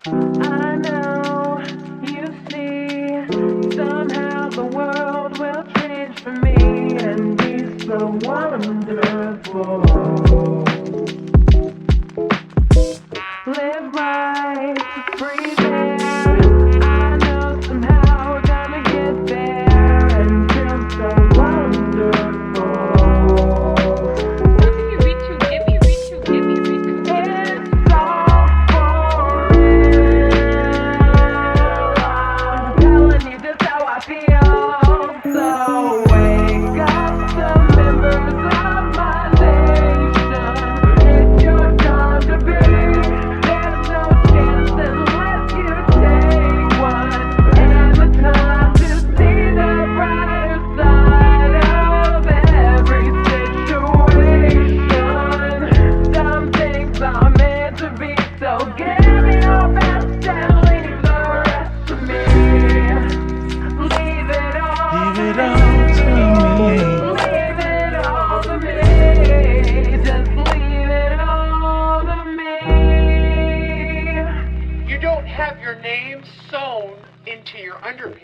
I know, you see, somehow the world will change for me and be so wonderful. Live life, breathe air. I know somehow we're gonna get there and feel so wonderful. Give me, read to, give me, read to, give me, read to. It's all for real. I'm telling you just how I feel. So wake up, the members of my nation. It's your time to be. There's no chance unless you take one. And the time to see the brighter side of every situation. Some things are meant to be, so give me your best and leave the rest to me. Leave it all to me. Leave it all to me. Just leave it all to me. You don't have your name sewn into your underpants.